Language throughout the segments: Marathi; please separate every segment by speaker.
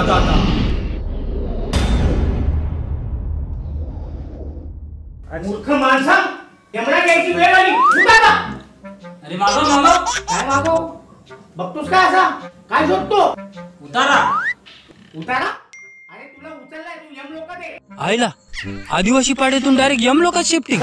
Speaker 1: जाता.
Speaker 2: मूर्ख माणसा, यमराज यायची वेळ आली. उतारा.
Speaker 3: अरे मागव मागव.
Speaker 2: काय मागो? बघतोस का असा? काय शोधतो?
Speaker 3: उतारा.
Speaker 2: उतारा? अरे तुला उचललाय, तू यमलोकात आहे.
Speaker 3: आईला आदिवासी पाड्यातून डायरेक्ट यमलोकात शिफ्टिंग.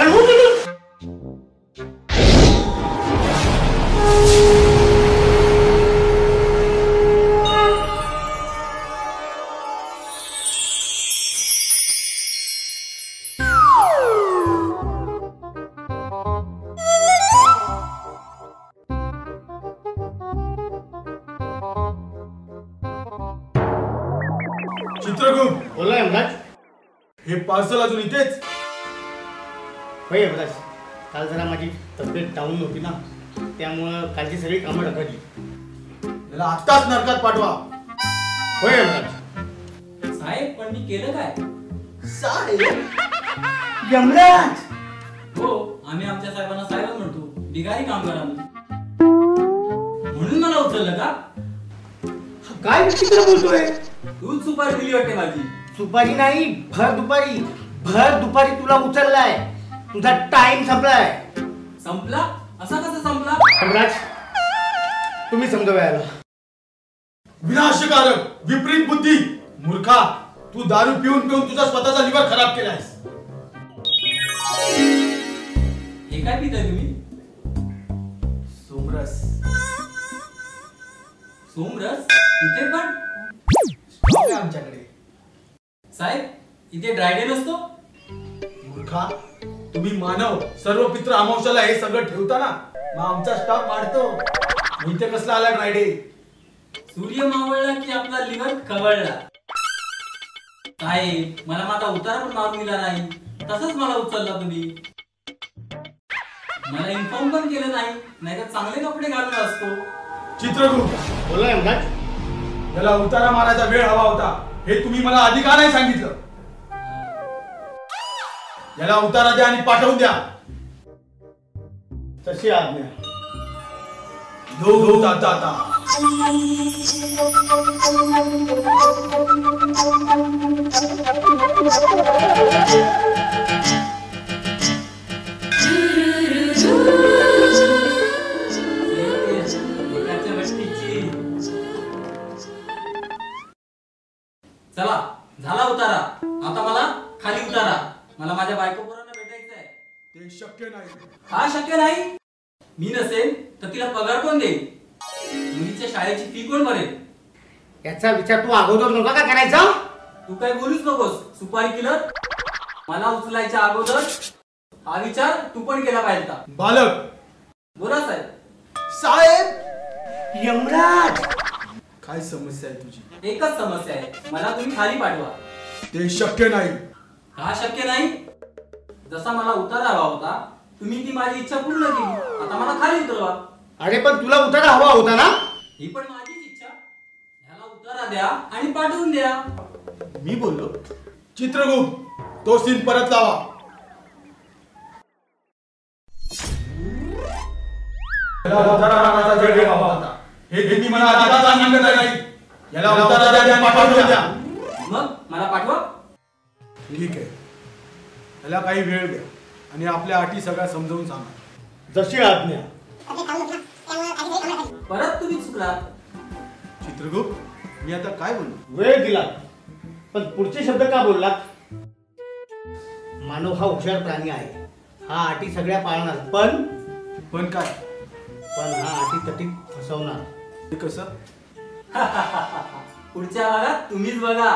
Speaker 1: चित्रगुप्त,
Speaker 2: बोला यमराज.
Speaker 1: हे पार्सल अजून इथेच?
Speaker 2: होय यमराज, काल जरा माझी तब्येत डाऊन होती ना, त्यामुळं कालची सगळी कामं ढकलली.
Speaker 1: याला आत्ताच नरकात पाठवा.
Speaker 2: होय यमराज.
Speaker 3: साहेब पण मी केलं काय?
Speaker 1: साहेब?
Speaker 2: यमराज,
Speaker 3: हो, आम्ही आमच्या साहेबांना साहेब म्हणतो. बिगारी कामगार आम्ही. म्हणून मला उचललं का?
Speaker 2: काय विचित्र बोलतोय?
Speaker 3: तूच सुपारी दिली वाटते माझी.
Speaker 2: सुपारी नाही, भर दुपारी. भर दुपारी तुला उचललाय. तुझा टाइम संपलाय.
Speaker 3: संपला? असा कसा संपला?
Speaker 2: यमराज, तुम्ही समजावं याला.
Speaker 1: विनाशकारक, विपरीत बुद्धी, मूर्खा, तू दारू पिऊन पिऊन तुझा स्वतःचा लिव्हर खराब केलायस.
Speaker 3: हे काय पिताय तुम्ही?
Speaker 1: सोमरस.
Speaker 3: सोमरस? इथे पण?
Speaker 1: स्टॉक आहे आमच्याकडे.
Speaker 3: साहेब, इथे ड्रायडे नसतो?
Speaker 1: मूर्खा, तुम्ही मानव सर्व पित्र अमावस्याला हे सगळं ठेवता ना, मग आमचा स्टॉक वाढतो. मग इथे कसला आला ड्रायडे?
Speaker 3: सूर्य मावळला की आपला लिव्हर खवळला. साहेब, मला माझा उतारा पण मारून दिला नाही, तसंच मला उचलला तुम्ही. मला इन्फॉर्म पण केलं नाही, नाहीतर चांगले कपडे घालून असतो.
Speaker 1: चित्रगुप्त,
Speaker 2: बोला यमराज.
Speaker 1: याला उतारा मारायचा वेळ हवा होता, हे तुम्ही मला आधी का नाही सांगितलं? याला उतारा द्या आणि पाठवून द्या.
Speaker 2: तशी आज्ञा.
Speaker 1: दो ताता.
Speaker 3: चला, झाला उतारा. आता मला खाली उतारा. मला माझ्या बायको पोरांना भेटायचंय.
Speaker 1: ते शक्य नाही.
Speaker 3: हा शक्य नाही? मी नसेल तर तिला पगार कोण देईल? मुलीच्या शाळेची फी कोण भरेल?
Speaker 2: याचा विचार तू अगोदर नव्हता का करायचा?
Speaker 3: तू काय बोलूच नकोस, सुपारी किलर. मला उचलायच्या अगोदर हा विचार तू पण केला पाहिजे.
Speaker 1: बालक.
Speaker 3: बोला साहेब.
Speaker 1: साहेब.
Speaker 2: यमराज,
Speaker 1: काय समस्या आहे तुझी?
Speaker 3: एकच समस्या आहे, मला तुम्ही खाली पाठवा.
Speaker 1: ते शक्य नाही.
Speaker 3: का शक्य नाही? जसा मला उतारा हवा होता, तुम्ही ती माझी इच्छा पूर्ण केली. आता मला खाली उतरवा.
Speaker 2: अरे पण तुला उतारा हवा होता ना?
Speaker 3: ही पण माझीच इच्छा. ह्याला उतारा द्या आणि पाठवून द्या.
Speaker 1: मी बोललो? चित्रगुप्त, तो सीन परत लावा. याला उतारा मारायचा वेळ हवा होता, हे तुम्ही मला आधी का सांगितलं नाही? याला उतारा द्या आणि पाठवून द्या.
Speaker 3: मग मला पाठवा.
Speaker 1: ठीक आहे, याला काही वेळ द्या आणि आपल्या अटी सगळ्या समजावून सांगा.
Speaker 2: जशी आज्ञा.
Speaker 3: परत तुम्ही चुकला.
Speaker 1: चित्रगुप्त, मी आता काय बोलू?
Speaker 2: वेळ दिला, पण पुढचे शब्द का बोललात? मानव हा हुशार प्राणी आहे. हा अटी सगळ्या पाळणार,
Speaker 1: पण काय?
Speaker 2: पण हा अटी तटी फसवणार.
Speaker 1: ते कसं?
Speaker 3: पुढच्या भागात तुम्हीच बघा.